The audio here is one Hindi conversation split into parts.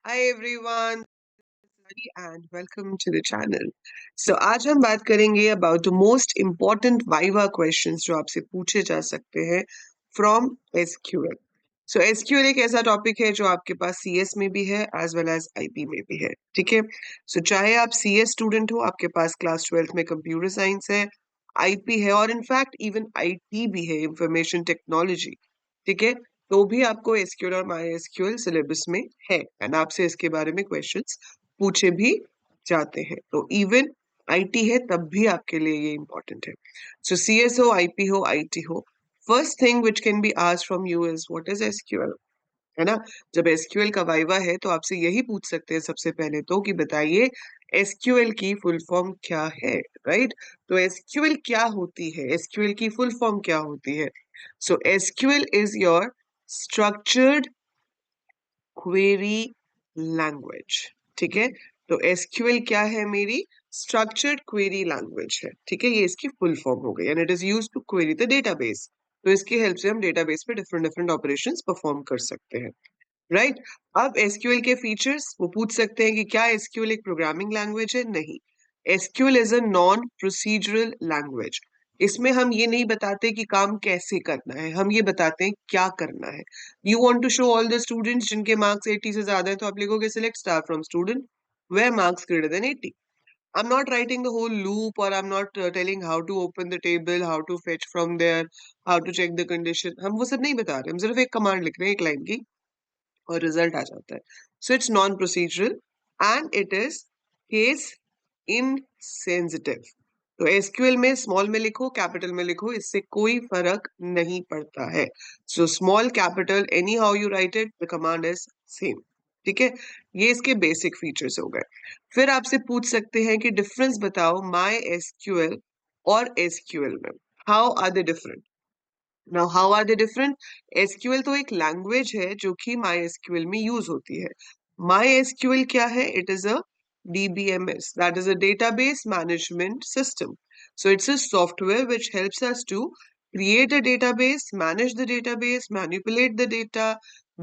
Hi everyone, and welcome to the channel. So आज हम बात करेंगे about the most important Viva questions जो आपसे पूछे जा सकते हैं from SQL. So SQL एक ऐसा टॉपिक है जो आपके पास CS में भी है as well as IP में भी है, ठीक है? So चाहे आप CS स्टूडेंट हो, आपके पास क्लास 12th में कंप्यूटर साइंस है, IP है और इनफैक्ट इवन IT भी है, इंफॉर्मेशन टेक्नोलॉजी, ठीक है? तो भी आपको एसक्यूएल और माई एसक्यूएल सिलेबस में है एंड आपसे इसके बारे में क्वेश्चंस पूछे भी जाते हैं। तो इवन आईटी है तब भी आपके लिए ये इंपॉर्टेंट है। सो सीएस हो, आईपी हो, आईटी हो, first thing which can be asked from you is what is SQL, है ना? जब एसक्यूएल का वाइवा है तो आपसे यही पूछ सकते हैं सबसे पहले तो कि बताइए एसक्यूएल की फुल फॉर्म क्या है, राइट? तो एसक्यूएल क्या होती है, एसक्यूएल की फुल फॉर्म क्या होती है? So SQL is your structured query language, ठीक है? तो एसक्यूएल क्या है? मेरी स्ट्रक्चर्ड क्वेरी लैंग्वेज है, ठीक है? ये इसकी फुल फॉर्म हो गई and it is used to query the database. तो इसकी हेल्प से हम डेटाबेस पे डिफरेंट डिफरेंट ऑपरेशंस परफॉर्म कर सकते हैं, राइट? अब एसक्यूएल के फीचर्स वो पूछ सकते हैं कि क्या एसक्यूएल एक प्रोग्रामिंग लैंग्वेज है? नहीं, SQL is a non procedural language. इसमें हम ये नहीं बताते कि काम कैसे करना है, हम ये बताते हैं क्या करना है। You want to show all the students जिनके मार्क्स 80 से ज्यादा है तो आप लिखोगे select star from student where marks greater than 80। I'm not writing the whole loop or I'm not telling how to open the table, how to fetch from there, how to check the condition. हम वो सब नहीं बता रहे, हम सिर्फ एक कमांड लिख रहे हैं एक लाइन की और रिजल्ट आ जाता है। So it's non procedural and it is case insensitive. तो एसक्यूएल में स्मॉल में लिखो, कैपिटल में लिखो, इससे कोई फर्क नहीं पड़ता है। So small capital any how you right it, the command is same, ठीक है? ये इसके बेसिक फीचर्स हो गए। फिर आपसे पूछ सकते हैं कि डिफरेंस बताओ माई एसक्यूएल और एसक्यूएल में, how are they different? Now how are they different? SQL तो एक लैंग्वेज है जो कि माई एसक्यूएल में यूज होती है। माई एसक्यूएल क्या है? It is a DBMS, that is a database management system. So it's a software which helps us to create a database, manage the database, manipulate the data,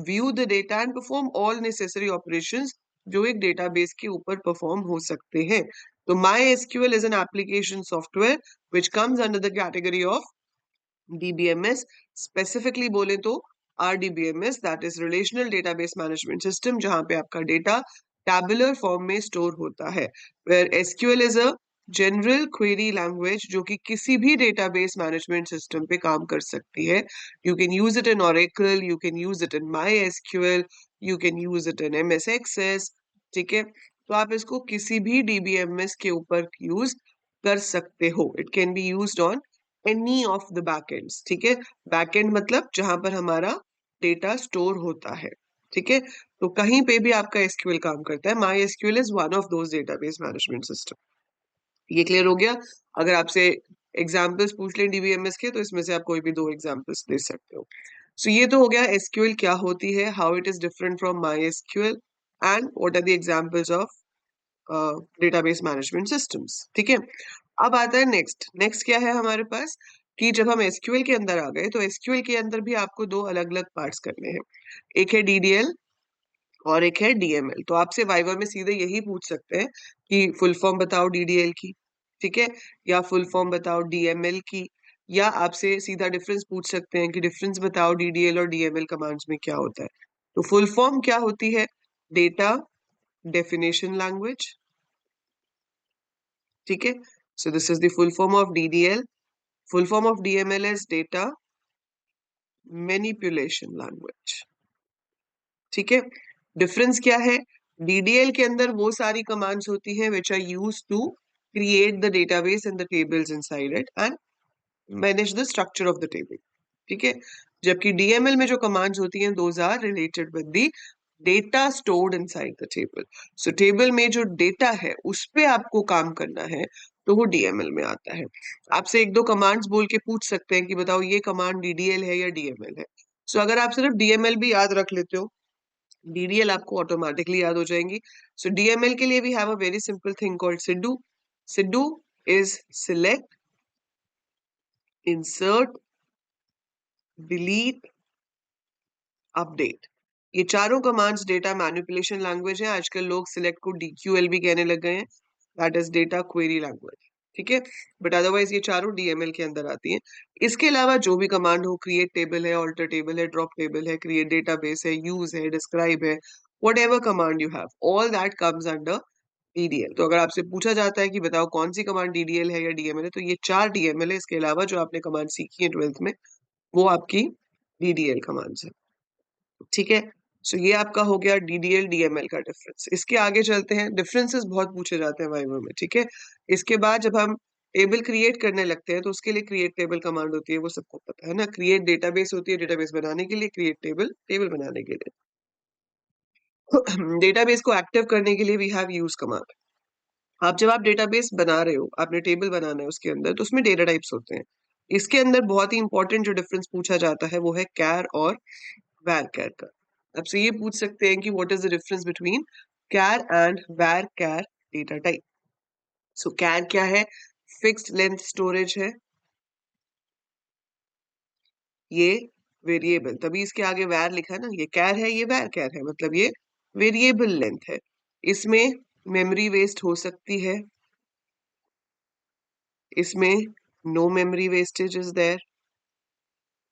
view the data and perform all necessary operations जो एक database के ऊपर perform हो सकते हैं। तो MySQL is an application software which comes under the category of DBMS, specifically बोले तो RDBMS, that is Relational Database Management System, जहां पे आपका डेटा tabular फॉर्म में स्टोर होता है। Where SQL is a general query language जो कि किसी भी डेटाबेस मैनेजमेंट सिस्टम पे काम कर सकती है। You can use it in Oracle, you can use it in MySQL, you can use it in MS Access, ठीक है? तो आप इसको किसी भी DBMS के ऊपर यूज कर सकते हो। It can be used on any of the backends, ठीक है? बैकएंड मतलब जहां पर हमारा डेटा स्टोर होता है, ठीक है? तो कहीं पे भी आपका एसक्यूएल काम करता है। My SQL is one of those database management system. ये क्लियर हो गया? अगर आपसे एग्जाम्पल्स पूछ लें डीबीएमएस के तो इसमें से आप कोई भी दो एग्जाम्पल्स दे सकते हो। सो ये तो हो गया एसक्यूएल क्या होती है, how it is different from my SQL and what are the examples of database management systems, ठीक है? अब आता है नेक्स्ट। नेक्स्ट क्या है हमारे पास कि जब हम एसक्यूएल के अंदर आ गए तो एसक्यूएल के अंदर भी आपको दो अलग अलग पार्ट्स करने हैं। एक है डीडीएल और एक है डीएमएल। तो आपसे वाइवा में सीधे यही पूछ सकते हैं कि फुल फॉर्म बताओ डीडीएल की, ठीक है? या फुल फॉर्म बताओ डीएमएल की, या आपसे सीधा डिफरेंस पूछ सकते हैं कि डिफरेंस बताओ डीडीएल और डीएमएल कमांड्स में क्या होता है। तो फुल फॉर्म क्या होती है? डेटा डेफिनेशन लैंग्वेज, ठीक है? So this is the full form of DDL. Full form of DML is data manipulation language, ठीक है? डिफरेंस क्या है? डीडीएल के अंदर वो सारी कमांड्स होती हैं which are used to create the database and the tables inside it and manage the structure of the table, ठीक है? जबकि डीएमएल में जो कमांड्स होती हैं those are related with the data stored inside the table. So table में जो डेटा है उस पे आपको काम करना है तो वो डीएमएल में आता है। आपसे एक दो कमांड्स बोल के पूछ सकते हैं कि बताओ ये कमांड डीडीएल है या डीएमएल है। सो अगर आप सिर्फ डीएमएल भी याद रख लेते हो, डीडीएल आपको ऑटोमेटिकली याद हो जाएंगी। सो डीएमएल के लिए we have a very simple thing called SIDU. SIDU is select, insert, delete, update, ये चारों कमांड्स डेटा मैनिपुलेशन लैंग्वेज है। आजकल लोग सिलेक्ट को डीक्यूएल भी कहने लग गए हैं, that is data query language. ठीक है, बट अदरवाइज ये चारों डीएमएल के अंदर आती हैं। इसके अलावा जो भी कमांड हो, क्रिएट टेबल है, ऑल्टर टेबल है, ड्रॉप टेबल है, क्रिएट डेटाबेस है, यूज है, डिस्क्राइब है, whatever command you have, all that comes under DDL. तो अगर आपसे पूछा जाता है कि बताओ कौन सी कमांड डीडीएल है या डीएमएल है, तो ये चार डीएमएल है। इसके अलावा जो आपने कमांड सीखी है 12th में, वो आपकी डीडीएल कमांड्स है। ठीक है, सो ये आपका हो गया डीडीएल डीएमएल का डिफरेंस। इसके आगे चलते हैं, डिफरेंसेस बहुत पूछे जाते हैं वाइवा में। ठीक है, इसके बाद जब हम टेबल क्रिएट करने लगते हैं तो उसके लिए क्रिएट टेबल कमांड होती है, वो सबको पता है ना। क्रिएट डेटाबेस होती है डेटाबेस बनाने के लिए, क्रिएट टेबल टेबल बनाने के लिए। डेटाबेस को एक्टिव करने के लिए वी हैव यूज कमांड। आप जब आप डेटाबेस बना रहे हो, आपने टेबल बनाना है उसके अंदर, तो उसमें डेटा टाइप्स होते हैं। इसके अंदर बहुत ही इंपॉर्टेंट जो डिफरेंस पूछा जाता है वो है कैर और varchar का। आपसे ये पूछ सकते हैं कि what is the difference between char and varchar data type. So char क्या है? फिक्स्ड लेंथ स्टोरेज है, ये वेरिएबल, तभी इसके आगे var लिखा है ना। ये कैर है, ये varchar है, मतलब ये वेरिएबल लेंथ है। इसमें मेमोरी वेस्ट हो सकती है, इसमें no memory wastage is there.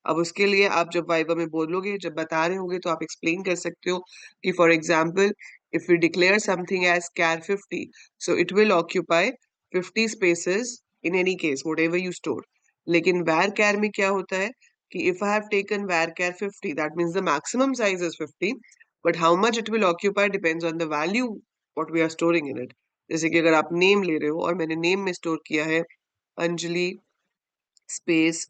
अब उसके लिए आप जब वाइवा में बोलोगे, जब बता रहे होगे, तो आप एक्सप्लेन कर सकते हो कि for example if you declare something as char 50, so it will occupy 50 spaces in any case whatever you store. लेकिन वैर कैर में क्या होता है कि if I have taken varchar 50, that means the maximum size is 50, but how much it will occupy depends on the value what we are storing in it. जैसे कि अगर आप नेम ले रहे हो और मैंने नेम में स्टोर किया है अंजलि स्पेस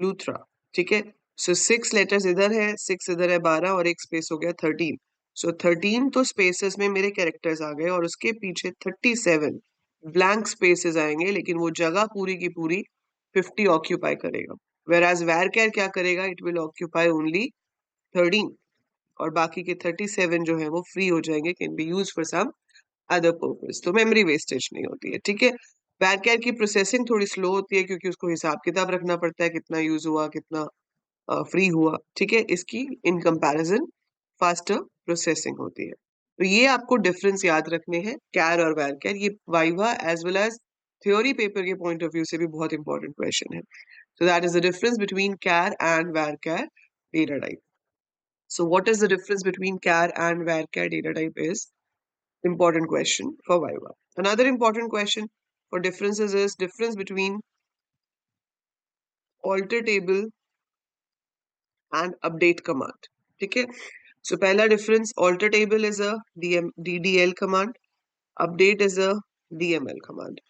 लूथरा, ठीक है। सो 6 लेटर्स इधर है, 6 इधर है, 12 और एक स्पेस हो गया 13। सो 13 तो स्पेसेस में मेरे कैरेक्टर्स आ गए और उसके पीछे 37 ब्लैंक स्पेसेस आएंगे, लेकिन वो जगह पूरी की पूरी 50 ऑक्यूपाई करेगा। वेर एज वैरकैर क्या करेगा, इट विल ऑक्यूपाई ओनली 13 और बाकी के 37 जो है वो फ्री हो जाएंगे, can be use for some other purpose. तो मेमोरी वेस्टेज नहीं होती है। ठीक है, वैरकैर की प्रोसेसिंग थोड़ी स्लो होती है क्योंकि उसको हिसाब किताब रखना पड़ता है, कितना यूज हुआ, कितना फ्री हुआ। ठीक है, इसकी इन कंपैरिजन फास्टर प्रोसेसिंग होती है। तो ये आपको डिफरेंस याद रखने हैं, कैर और वैरकैर। ये viva as well as theory paper के पॉइंट ऑफ व्यू से भी बहुत इंपॉर्टेंट क्वेश्चन है। So that is the difference between char and varchar data type. So what is the difference between char and varchar data type is important question for Viva. Another important question for differences is difference between alter table and update command. ठीक है, so पहला difference, alter table is a DDL command, update is a DML command.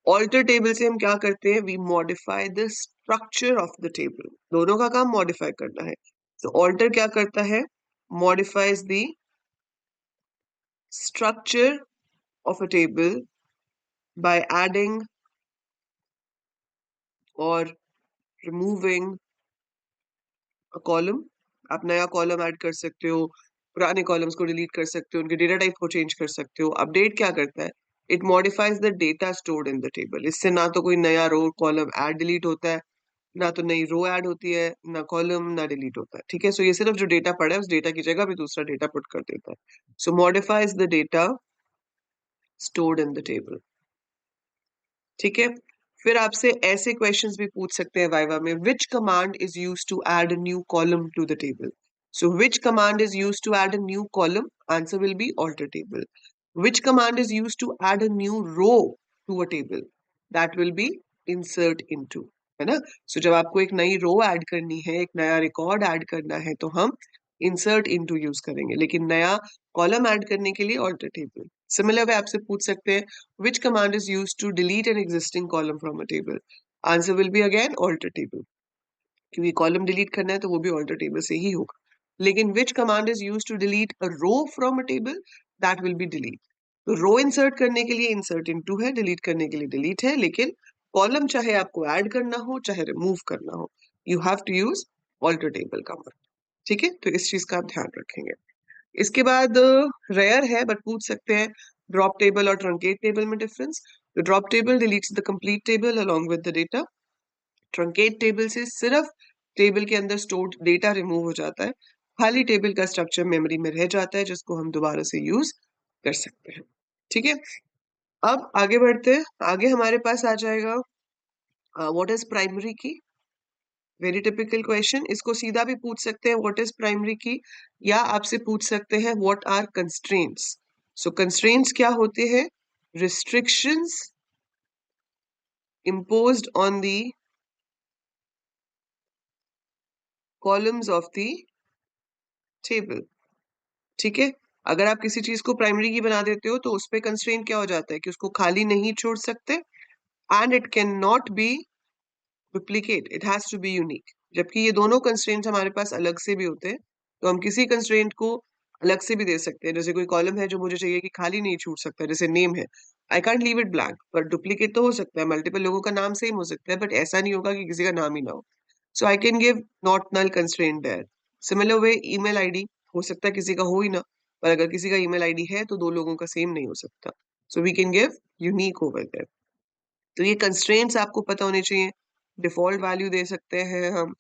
Alter table से हम क्या करते हैं, we modify the structure of the table. दोनों का काम modify करना है। So alter क्या करता है, modifies the structure of a table by adding or removing a column. आप नया कॉलम ऐड कर सकते हो, पुराने कॉलम्स को डिलीट कर सकते हो, उनके डेटा टाइप को चेंज कर सकते हो। अपडेट क्या करता है, it modifies the data stored in the table. इससे ना तो कोई नया रो कॉलम ऐड डिलीट होता है, ना तो नई रो ऐड होती है, ना कॉलम ना डिलीट होता है। ठीक है, सो ये सिर्फ जो डेटा पड़ा है उस डेटा की जगह भी दूसरा डेटा पुट कर देता है। So modifies the data stored in the table. ठीक है, फिर आपसे ऐसे क्वेश्चंस भी पूछ सकते हैं वाइवा में, which command is use to add a new column to the table. So which command is use to add a new column, answer will be alter table. Which command is use to add a new row to a table, that will be insert into, है ना। सो जब आपको एक नई रो ऐड करनी है, एक नया रिकॉर्ड ऐड करना है, तो हम इंसर्ट इनटू यूज करेंगे, लेकिन नया कॉलम ऐड करने के लिए ऑल्टर टेबल। सिमिलर वे आपसे पूछ सकते हैं, which command is used to delete an existing column from a table? Answer will be again alter table, क्योंकि कॉलम डिलीट करना है तो वो भी ऑल्टर टेबल से ही होगा। लेकिन which command is used to delete a row from a table? That will be delete. तो रो इंसर्ट करने के लिए इंसर्ट इनटू है, डिलीट करने के लिए डिलीट है, लेकिन कॉलम चाहे आपको ऐड करना हो चाहे रिमूव करना हो, you have to use alter table command. ठीक है, तो इस चीज का आप ध्यान रखेंगे। इसके बाद रेयर है बट पूछ सकते हैं, ड्रॉप टेबल और ट्रंकेट टेबल में डिफरेंस। तो drop table deletes the complete table along with the data. Truncate table से सिर्फ टेबल के अंदर स्टोर्ड डेटा रिमूव हो जाता है, खाली टेबल का स्ट्रक्चर मेमोरी में रह जाता है जिसको हम दोबारा से यूज कर सकते हैं। ठीक है, अब आगे बढ़ते हैं। आगे हमारे पास आ जाएगा व्हाट इज प्राइमरी की। Very typical question. इसको सीधा भी पूछ सकते हैं व्हाट इज प्राइमरी की, या आपसे पूछ सकते हैं what are constraints. So constraints क्या होते हैं? Restrictions imposed on the columns of the table। ठीक है, अगर आप किसी चीज को प्राइमरी की बना देते हो तो उस पे कंस्ट्रेंट क्या हो जाता है कि उसको खाली नहीं छोड़ सकते, and it can not be duplicate, it has to be unique. जबकि ये दोनों कंस्ट्रेंट्स हमारे पास अलग से भी होते हैं, तो हम किसी कंस्ट्रेंट को अलग से भी दे सकते हैं। जैसे कोई कॉलम है जो मुझे चाहिए कि खाली नहीं छूट सकता, जैसे नेम है, I can't leave it blank, पर डुप्लीकेट तो हो सकता है, मल्टीपल लोगों का नाम सेम हो सकता है, बट ऐसा नहीं होगा कि किसी का नाम ही ना हो। So I can give not null constraint there. Similar way email ID, हो सकता है किसी का हो ही ना, पर अगर किसी का ईमेल आईडी है तो दो लोगों का सेम नहीं हो सकता। So we can give unique over there. तो ये कंस्ट्रेंट्स आपको पता होने चाहिए। डिफॉल्ट वैल्यू दे सकते हैं हम।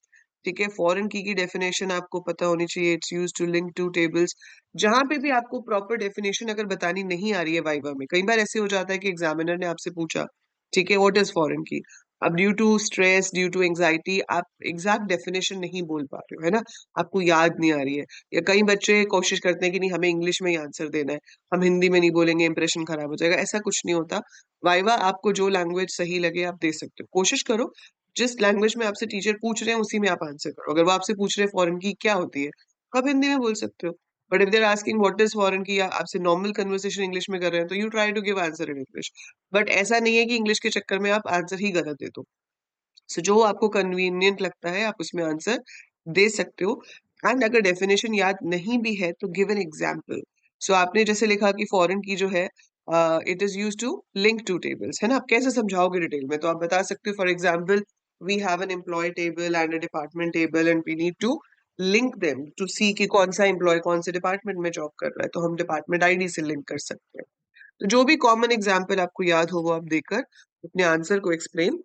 ठीक है, फॉरेन की डेफिनेशन आपको पता होनी चाहिए। It's used to link two tables. जहां पे भी आपको प्रॉपर डेफिनेशन अगर बतानी नहीं आ रही है वाइवा में, कई बार ऐसे हो जाता है कि एग्जामिनर ने आपसे पूछा, ठीक है, व्हाट इज फॉरेन की। अब due to stress, due to anxiety, आप एग्जैक्ट डेफिनेशन नहीं बोल पा रहे हो, है ना, आपको याद नहीं आ रही है। या कई बच्चे कोशिश करते हैं कि नहीं, हमें इंग्लिश में ही आंसर देना है, हम हिंदी में नहीं बोलेंगे, इंप्रेशन खराब हो जाएगा। ऐसा कुछ नहीं होता। वाइवा आपको जो लैंग्वेज सही लगे आप दे सकते हो। कोशिश करो जिस लैंग्वेज में आपसे टीचर पूछ रहे हैं उसी में आप आंसर करो। अगर वो आपसे पूछ रहे हैं फॉरेन की क्या होती है, आप हिंदी में बोल सकते हो। But if there asking what is foreign की, या आपसे नॉर्मल कन्वर्सेशन इंग्लिश में कर रहे हैं, तो you try to give answer in English. But ऐसा नहीं है कि इंग्लिश के चक्कर में आप आंसर ही गलत दे दो। सो जो आपको कन्वीनियंट लगता है आप उसमें आंसर दे सकते हो। एंड अगर डेफिनेशन याद नहीं भी है तो गिव एन एग्जाम्पल। सो आपने जैसे लिखा कि फॉरेन की जो है it is use to link two tables, है ना, आप कैसे समझाओगे डिटेल में, तो आप बता सकते हो for example we have an employ table and a department table and we need to link them to see कि कौन सा एम्प्लॉय कौन से डिपार्टमेंट में जॉब कर रहा है, तो हम डिपार्टमेंट आईडी से लिंक कर सकते हैं। तो जो भी कॉमन एग्जाम्पल आपको याद हो वो आप देकर अपने आंसर को एक्सप्लेन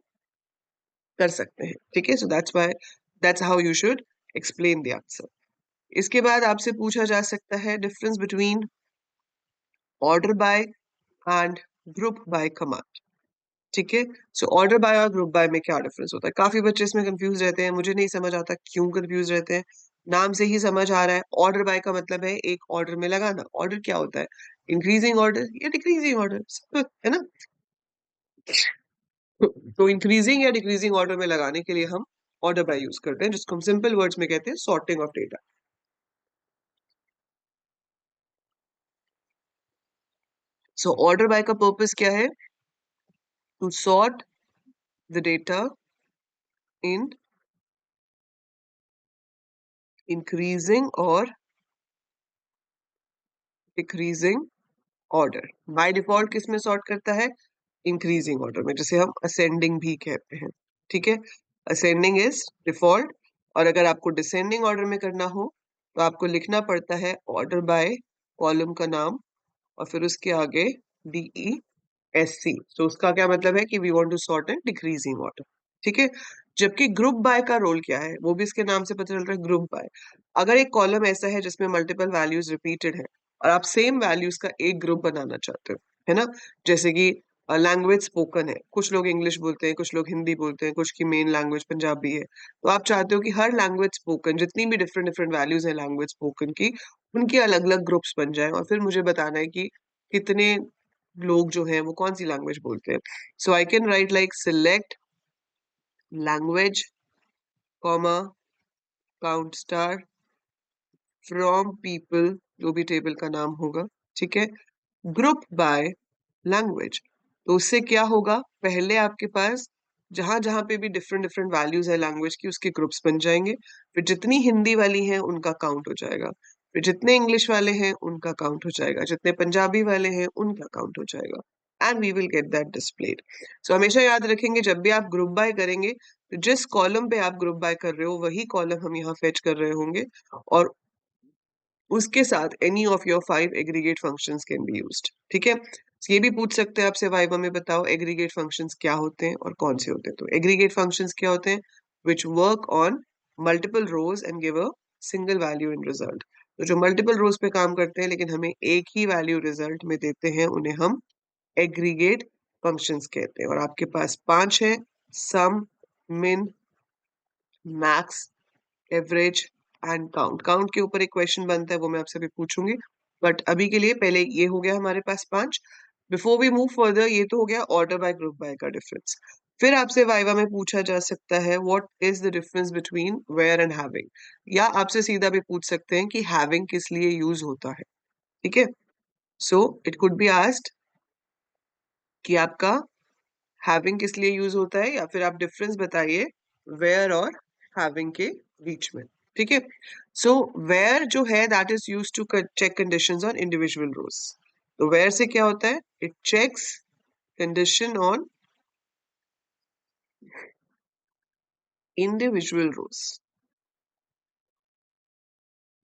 कर सकते हैं। ठीक है, so that's how you should explain the answer. इसके बाद आपसे पूछा जा सकता है difference between order by and group by command. ठीक है, सो ऑर्डर बाय और ग्रुप बाय में क्या डिफरेंस होता है? काफी बच्चे इसमें कंफ्यूज रहते हैं, मुझे नहीं समझ आता क्यों कंफ्यूज रहते हैं। नाम से ही समझ आ रहा है, ऑर्डर बाय का मतलब है एक ऑर्डर में लगाना। ऑर्डर क्या होता है? इंक्रीजिंग ऑर्डर या डिक्रीजिंग ऑर्डर, है ना। तो इंक्रीजिंग या डिक्रीजिंग ऑर्डर में लगाने के लिए हम ऑर्डर बाय यूज करते हैं, जिसको हम सिंपल वर्ड्स में कहते हैं sorting of data. So order by का पर्पस क्या है? To sort the data in increasing और डिक्रीजिंग ऑर्डर। बाय डिफॉल्ट किस में सॉर्ट करता है? इंक्रीजिंग ऑर्डर में, जैसे हम असेंडिंग भी कहते हैं। ठीक है, असेंडिंग इज डिफॉल्ट। और अगर आपको डिसेंडिंग ऑर्डर में करना हो तो आपको लिखना पड़ता है ऑर्डर बाय कॉलम का नाम और फिर उसके आगे DESC। तो उसका क्या मतलब है कि we want to sort in decreasing order. ठीक है, जबकि ग्रुप बाय का रोल क्या है वो भी इसके नाम से पता चल रहा है, ग्रुप बाय। अगर एक कॉलम ऐसा है जिसमें मल्टीपल वैल्यूज रिपीटेड है और आप सेम वैल्यूज का एक ग्रुप बनाना चाहते हो, है ना, जैसे कि लैंग्वेज स्पोकन है, कुछ लोग इंग्लिश बोलते हैं, कुछ लोग हिंदी बोलते हैं, कुछ की मेन लैंग्वेज पंजाबी है, तो आप चाहते हो कि हर लैंग्वेज स्पोकन जितनी भी डिफरेंट डिफरेंट वैल्यूज है लैंग्वेज स्पोकन की, उनके अलग अलग ग्रुप्स बन जाए और फिर मुझे बताना है कि कितने लोग जो हैं वो कौन सी लैंग्वेज बोलते हैं। So I can write like select language comma count star from people, जो भी टेबल का नाम होगा, ठीक है, ग्रुप बाय लैंग्वेज। तो उससे क्या होगा, पहले आपके पास जहां जहां पे भी डिफरेंट डिफरेंट वैल्यूज है लैंग्वेज की उसके ग्रुप्स बन जाएंगे। फिर जितनी हिंदी वाली हैं उनका काउंट हो जाएगा, फिर जितने इंग्लिश वाले हैं उनका काउंट हो जाएगा, जितने पंजाबी वाले हैं उनका काउंट हो जाएगा, and we will get that displayed. So हमेशा याद रखेंगे जब भी आप ग्रुप बाय करेंगे तो जिस कॉलम पे आप ग्रुप बाय कर रहे हो वही कॉलम हम यहाँ फेच कर रहे होंगे, और उसके साथ any of your 5 aggregate functions can be used. ठीक है, ये भी पूछ सकते हैं आपसे वाइवा में, बताओ एग्रीगेट फंक्शंस क्या होते हैं और कौन से होते हैं। तो एग्रीगेट फंक्शंस क्या होते हैं? Which work on multiple rows and give a single value in result. तो जो मल्टीपल रोज पे काम करते हैं लेकिन हमें एक ही वैल्यू रिजल्ट में देते हैं, उन्हें हम एग्रीगेट फंक्शंस कहते हैं। और आपके पास 5 है, सम, मिन, max, average and count. Count के ऊपर एक क्वेश्चन बनता है, वो मैं आपसे भी पूछूंगी, बट अभी के लिए पहले ये हो गया हमारे पास 5। बिफोर वी मूव फर्दर, ये तो हो गया ऑर्डर बाय ग्रुप बाय का डिफरेंस। फिर आपसे वाइवा में पूछा जा सकता है what is the difference between where and having, या आपसे सीधा भी पूछ सकते हैं कि हैविंग किस लिए यूज होता है। ठीक है, so it could be asked कि आपका हैविंग किस लिए यूज होता है, या फिर आप डिफरेंस बताइए वेयर और हैविंग के बीच में। ठीक है, सो वेयर जो है that is use to check conditions on individual rows. तो वेयर से क्या होता है, it checks condition on individual rows.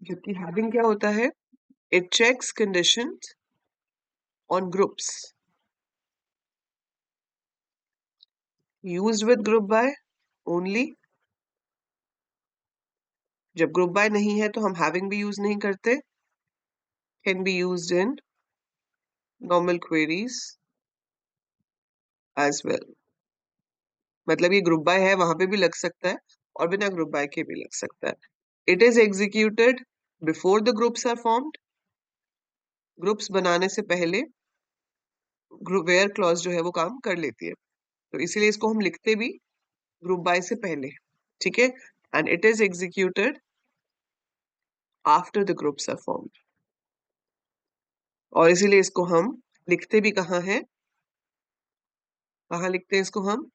जबकि हैविंग क्या होता है, it checks condition on groups used with group by only. जब ग्रुप बाय नहीं है तो हम हैविंग भी यूज नहीं करते। Can be used in normal queries as well. मतलब ये ग्रुप बाय है वहां पे भी लग सकता है और बिना ग्रुप बाय के भी लग सकता है। It is executed before the groups are formed. Groups बनाने से पहले ग्रुप वेयर क्लॉज जो है वो काम कर लेती है, तो इसीलिए इसको हम लिखते भी ग्रुप बाय से पहले। ठीक है, and it is executed after the groups are formed. और इसीलिए इसको हम लिखते भी कहाँ है, कहाँ लिखते हैं इसको हम,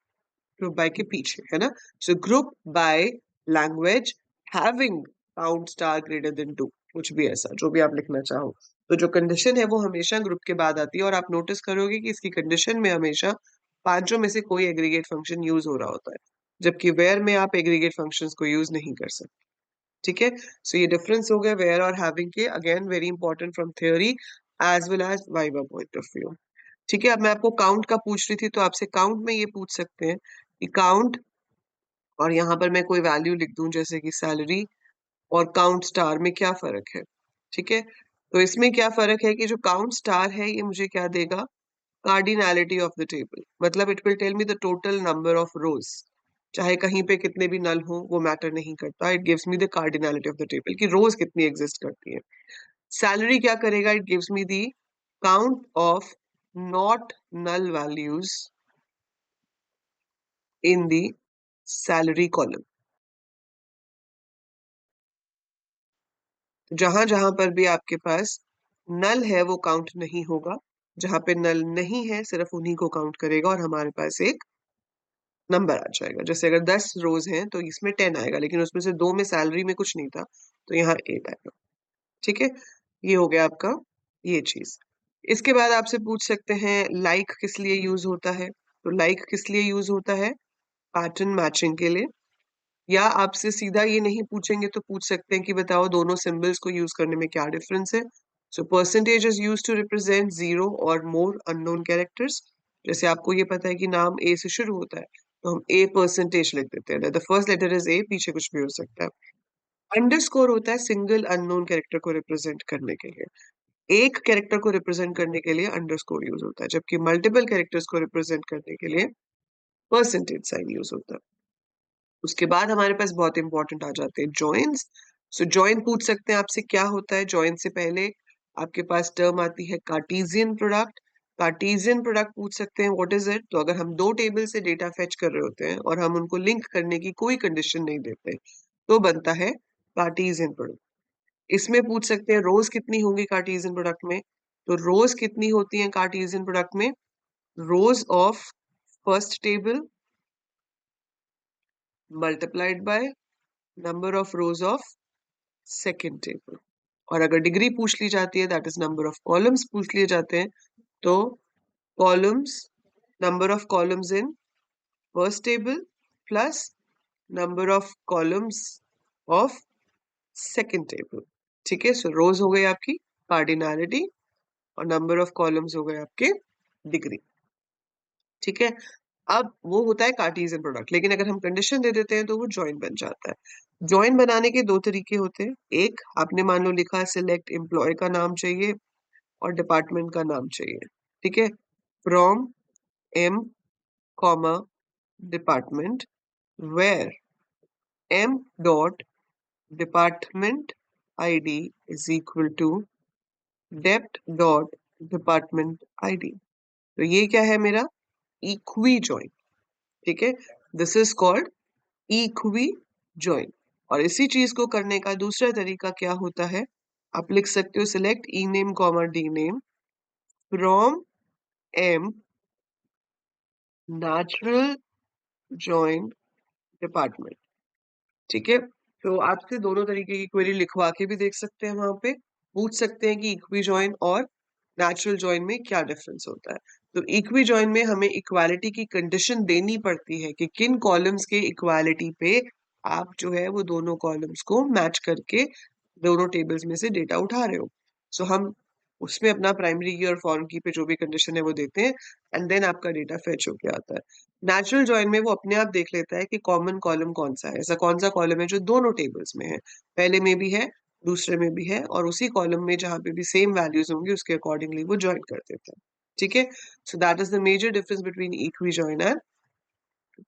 ग्रुप बाय के पीछे, है ना। So group by language having count star greater than 2, कुछ भी ऐसा जो भी आप लिखना चाहो। तो जो कंडीशन है वो हमेशा ग्रुप के बाद आती है, और आप नोटिस करोगे कि इसकी कंडीशन में हमेशा पांचों में से कोई एग्रीगेट फंक्शन यूज हो रहा होता है, जबकि वेयर में आप एग्रीगेट फंक्शंस को यूज नहीं कर सकते। ठीक है, सो ये डिफरेंस हो गया वेयर और हैविंग के, again very important from theory as well as viva point of view. ठीक है, अब मैं आपको काउंट का पूछ रही थी, तो आपसे काउंट में ये पूछ सकते हैं कि काउंट, और यहाँ पर मैं कोई वैल्यू लिख दूं जैसे कि सैलरी, और काउंट स्टार में क्या फर्क है। ठीक है, तो इसमें क्या फर्क है कि जो काउंट स्टार है ये मुझे क्या देगा, कार्डिनैलिटी ऑफ द टेबल। मतलब it will tell me the total number of rows, चाहे कहीं पे कितने भी नल हो वो मैटर नहीं करता, it gives me the cardinality of the table कि रोज कितनी एग्जिस्ट करती है। सैलरी क्या करेगा, it gives me the count of not null values in the salary column. जहां जहां पर भी आपके पास नल है वो काउंट नहीं होगा, जहां पे नल नहीं है सिर्फ उन्हीं को काउंट करेगा, और हमारे पास एक नंबर आ जाएगा। जैसे अगर 10 रोज हैं तो इसमें 10 आएगा, लेकिन उसमें से दो में सैलरी में कुछ नहीं था, तो यहाँ 8 आएगा। ठीक है, ये हो गया आपका ये चीज। इसके बाद आपसे पूछ सकते हैं लाइक किस लिए यूज होता है। तो लाइक किस लिए यूज होता है, पैटर्न मैचिंग के लिए। या आपसे सीधा ये नहीं पूछेंगे तो पूछ सकते हैं कि बताओ दोनों सिंबल्स को यूज करने में क्या डिफरेंस है। So percentage is use to represent zero और मोर अननोन कैरेक्टर्स। जैसे आपको ये पता है कि नाम ए से शुरू होता है, तो हम ए परसेंटेज लिख देते हैं, the first letter is A, पीछे कुछ भी हो सकता है। अंडरस्कोर होता है सिंगल अननोन कैरेक्टर को रिप्रेजेंट करने के लिए, एक कैरेक्टर को रिप्रेजेंट करने के लिए अंडरस्कोर यूज होता है, जबकि मल्टीपल कैरेक्टर्स को रिप्रेजेंट करने के लिए परसेंटेज साइन यूज होता है। उसके बाद हमारे पास बहुत इंपॉर्टेंट आ जाते हैं जॉइंस। सो जॉइन पूछ सकते हैं आपसे क्या होता है। जॉइन से पहले आपके पास टर्म आती है कार्टेशियन प्रोडक्ट। कार्टेशियन प्रोडक्ट पूछ सकते हैं व्हाट इज इट। तो अगर हम दो टेबल से डेटा फेच कर रहे होते हैं और हम उनको लिंक करने की कोई कंडीशन नहीं देते, तो बनता है कार्टेशियन प्रोडक्ट। इसमें पूछ सकते हैं रोज कितनी होंगी कार्टेशियन प्रोडक्ट में। तो रोज कितनी होती है कार्टेशियन प्रोडक्ट में, रोज of first table multiplied by number of rose of second table. और अगर डिग्री पूछ ली जाती है, that is number of columns पूछ लिए जाते हैं, तो columns, number of columns in first table plus number of columns of second table. ठीक है, सो रोज हो गई आपकी कार्डिनैलिटी और नंबर ऑफ कॉलम्स हो गए आपके डिग्री। ठीक है, अब वो होता है कार्टेशियन प्रोडक्ट, लेकिन अगर हम कंडीशन दे देते हैं तो वो जॉइन बन जाता है। जॉइन बनाने के दो तरीके होते हैं। एक, आपने मान लो लिखा सिलेक्ट एम्प्लॉय का नाम चाहिए और डिपार्टमेंट का नाम चाहिए, ठीक है। From M comma department where M dot department ID is equal to dept dot department ID. तो ये क्या है मेरा इक्वी जॉइन, ठीक है। This is called equi join. और इसी चीज को करने का दूसरा तरीका क्या होता है, आप लिख सकते हो select E name comma D name from M natural join department, ठीक है। तो आपसे दोनों तरीके की क्वेरी लिखवा के भी देख सकते हैं, वहां पे पूछ सकते हैं कि इक्वी जॉइन और नेचुरल जॉइन में क्या डिफरेंस होता है। तो इक्वी जॉइन में हमें इक्वालिटी की कंडीशन देनी पड़ती है कि किन कॉलम्स के इक्वालिटी पे आप जो है वो दोनों कॉलम्स को मैच करके दोनों टेबल्स में से डेटा उठा रहे हो। सो हम उसमें अपना प्राइमरी की और फॉरेन की पे जो भी कंडीशन है वो देते हैं, एंड देन आपका डेटा फेच होके आता है। नेचुरल जॉइन में वो अपने आप देख लेता है कि कॉमन कॉलम कौन सा है, ऐसा कौन सा कॉलम है जो दोनों टेबल्स में है, पहले में भी है दूसरे में भी है, और उसी कॉलम में जहां पे भी सेम वैल्यूज होंगी उसके अकॉर्डिंगली वो ज्वाइन कर देता है, ठीक है। So that is the major difference between equi join and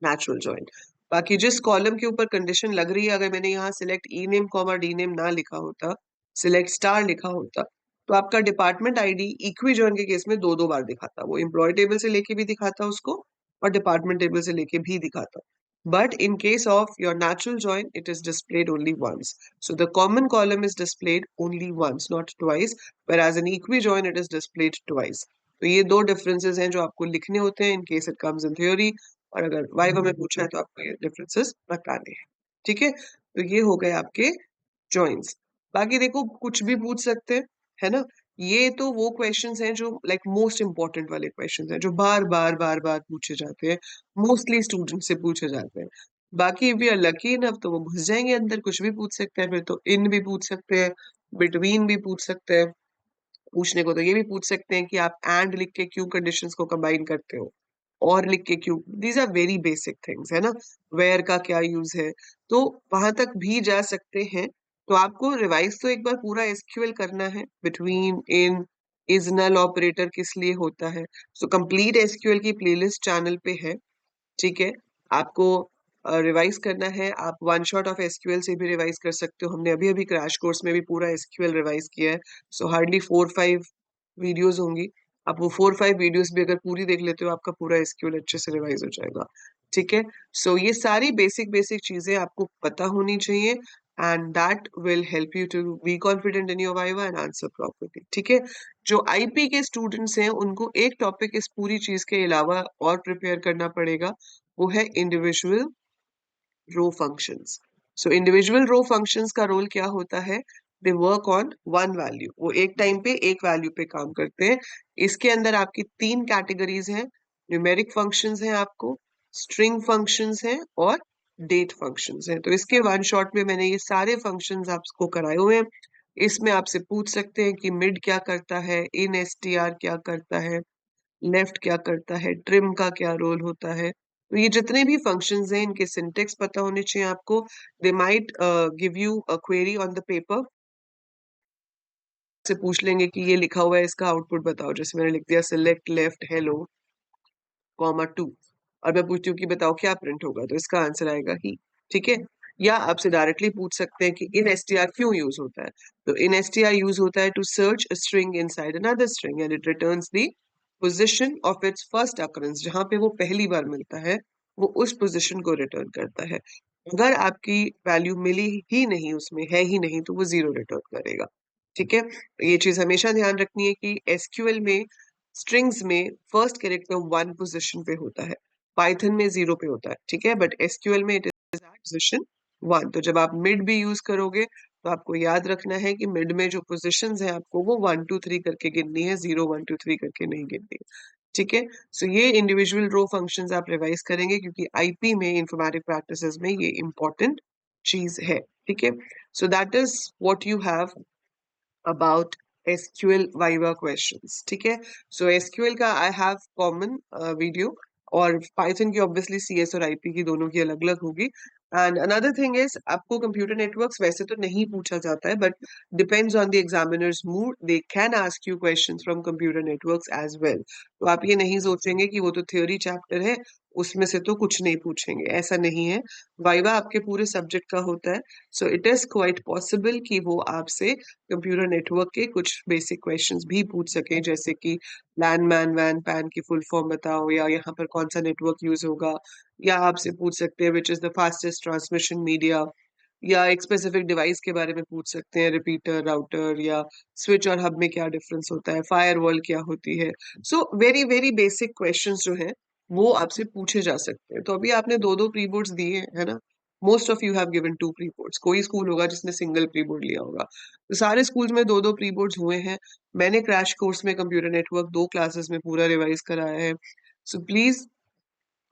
natural join. बाकी जिस कॉलम के ऊपर कंडीशन लग रही है, अगर मैंने यहाँ select E name comma D name ना लिखा होता, सिलेक्ट स्टार लिखा होता, तो आपका डिपार्टमेंट आईडी इक्वी जॉइन के केस में दो दो बार दिखाता, वो एम्प्लॉय टेबल से लेके भी दिखाता उसको और डिपार्टमेंट टेबल से लेके भी दिखाता। But in case of your natural join, it is displayed only once. So the common column is displayed only once, not twice. Whereas in equi-join, it is displayed twice. तो ये दो differences हैं जो आपको लिखने होते हैं in case it comes in theory, और अगर वाइवा में पूछा है तो आपको ये differences बताने हैं, ठीक है। तो ये हो गए आपके जॉइंस। बाकी देखो कुछ भी पूछ सकते हैं, है ना। ये तो वो क्वेश्चंस हैं जो लाइक मोस्ट इंपॉर्टेंट वाले क्वेश्चंस हैं जो बार बार बार बार पूछे जाते हैं, मोस्टली स्टूडेंट से पूछे जाते हैं। बाकी भी लकी इनफ तो वो घुस जाएंगे अंदर, कुछ भी पूछ सकते हैं, फिर तो इन भी पूछ सकते हैं, बिटवीन भी पूछ सकते हैं। पूछने को तो ये भी पूछ सकते हैं कि आप एंड लिख के क्यों कंडीशंस को कंबाइन करते हो, और लिख के क्यों। These are very basic things, है ना। वेयर का क्या यूज है, तो वहां तक भी जा सकते हैं। तो आपको रिवाइज तो एक बार पूरा एसक्यूएल करना है, between in is null operator किस लिए होता है। सो कंप्लीट एसक्यूएल की प्लेलिस्ट चैनल पे है, ठीक है। आपको रिवाइज करना है, आप वन शॉट ऑफ एसक्यूएल से भी रिवाइज कर सकते हो। हमने अभी अभी क्रैश कोर्स में भी पूरा एसक्यूएल रिवाइज किया है। सो हार्डली 4-5 वीडियोस होंगी, आप वो 4-5 वीडियोस भी अगर पूरी देख लेते हो आपका पूरा एसक्यूएल अच्छे से रिवाइज हो जाएगा, ठीक है। सो ये सारी बेसिक बेसिक चीजें आपको पता होनी चाहिए, and that will help you to be confident in your viva and answer properly, ठीक है। जो आईपी के स्टूडेंट्स हैं उनको एक टॉपिक इस पूरी चीज के अलावा और प्रिपेयर करना पड़ेगा, वो है इंडिविजुअल रो फंक्शंस। सो इंडिविजुअल रो फंक्शंस का रोल क्या होता है, they work on one value, वो एक टाइम पे एक वैल्यू पे काम करते हैं। इसके अंदर आपकी तीन कैटेगरीज हैं, न्यूमेरिक फंक्शंस हैं आपको, स्ट्रिंग फंक्शंस हैं और डेट फंक्शंस हैं। तो इसके वन शॉट में मैंने ये सारे फंक्शंस आपको कराए हुए हैं। इसमें आपसे पूछ सकते हैं कि मिड क्या करता है, इन एसटीआर क्या करता है, लेफ्ट क्या करता है, ट्रिम का क्या रोल होता है। तो ये जितने भी फंक्शंस हैं इनके सिंटेक्स पता होने चाहिए आपको। They might give you a query on the paper, से पूछ लेंगे कि ये लिखा हुआ है इसका आउटपुट बताओ, जैसे मैंने लिख दिया सिलेक्ट लेफ्ट हेलो कॉमा 2, और मैं पूछती हूँ कि बताओ क्या प्रिंट होगा, तो इसका आंसर आएगा ही, ठीक है। या आपसे डायरेक्टली पूछ सकते हैं कि इन एसटीआर क्यों यूज होता है। तो इन एसटीआर यूज होता है to search a string inside another string and it returns the position of its first occurrence, जहां पे वो पहली बार मिलता है वो उस पोजीशन को रिटर्न करता है। अगर आपकी वैल्यू मिली ही नहीं, उसमें है ही नहीं, तो वो जीरो रिटर्न करेगा, ठीक है। तो ये चीज हमेशा ध्यान रखनी है कि एसक्यूएल में स्ट्रिंग्स में फर्स्ट कैरेक्टर वन पोजीशन पे होता है, पाइथन में जीरो पे होता है, ठीक है, बट एसक्यूएल में it is at position one. तो जब आप मिड भी यूज करोगे तो आपको याद रखना है कि मिड में जो पोजीशंस हैं आपको वो 1 2 3 करके गिननी है, 0 1 2 3 करके नहीं गिननी, ठीक है। सो ये इंडिविजुअल रो फंक्शंस आप रिवाइज करेंगे क्योंकि आईपी में इंफॉर्मेटिक प्रैक्टिसेस में ये इंपॉर्टेंट चीज है, ठीक है। So that is what you have about SQL Viva questions, ठीक है। So SQL का I have common video, और पाइथन की ऑब्वियसली सीएस और आईपी की दोनों की अलग-अलग होगी। एंड अनदर थिंग इज़ आपको कंप्यूटर नेटवर्क्स वैसे तो नहीं पूछा जाता है, but depends on the examiners mood, they can ask you questions from computer networks as well. तो आप ये नहीं सोचेंगे कि वो तो थ्योरी चैप्टर है, उसमें से तो कुछ नहीं पूछेंगे, ऐसा नहीं है। वाइवा आपके पूरे सब्जेक्ट का होता है, so it is quite possible कि वो आपसे कंप्यूटर नेटवर्क के कुछ बेसिक क्वेश्चंस भी पूछ सकें, जैसे कि लैन, मैन, वैन, पैन की फुल फॉर्म बताओ, या यहाँ पर कौन-सा नेटवर्क यूज़ होगा, या आपसे पूछ सकते हैं which is the fastest transmission media, या एक स्पेसिफिक डिवाइस के बारे में पूछ सकते हैं, रिपीटर, राउटर, या स्विच और हब में क्या डिफरेंस होता है, फायरवॉल क्या होती है। So very very basic questions जो हैं वो आपसे पूछे जा सकते हैं। तो अभी आपने 2-2 प्री बोर्ड्स दिए हैं, है ना? Most of you have given 2 pre boards. कोई स्कूल होगा जिसने सिंगल प्री बोर्ड लिया होगा। तो सारे स्कूल्स में 2-2 प्री बोर्ड्स हुए हैं। मैंने क्रैश कोर्स में कंप्यूटर नेटवर्क 2 क्लासेस में पूरा रिवाइज कराया है। So please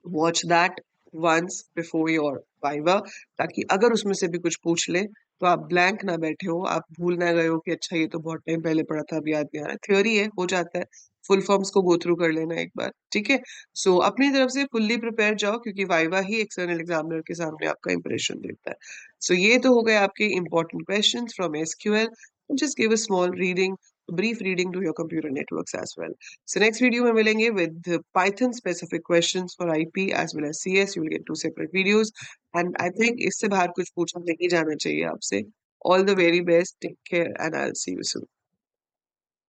watch that once before your viva, ताकि अगर उसमें से भी कुछ पूछ ले तो आप ब्लैंक ना बैठे हो, आप भूल ना गए हो कि अच्छा ये तो बहुत टाइम पहले पढ़ा था, अभी याद नहीं आ रहा है। थ्योरी है, हो जाता है। फुल फॉर्म्स को गो थ्रू कर लेना एक बार, ठीक है? सो अपनी तरफ से फुल्ली प्रिपेयर जाओ, क्योंकि वाइवा ही एक्सटर्नल एग्जामिनर के सामने आपका इंप्रेशन देता है। सो ये तो हो गए आपके important questions from SQL. Just give a small reading, brief reading to your computer networks as well. So next video में मिलेंगे with the Python specific questions for IP as well as CS. You will get 2 separate videos. And I think इससे बाहर कुछ पूछा नहीं जाना चाहिए आपसे. All the very best. Take care and I'll see you soon.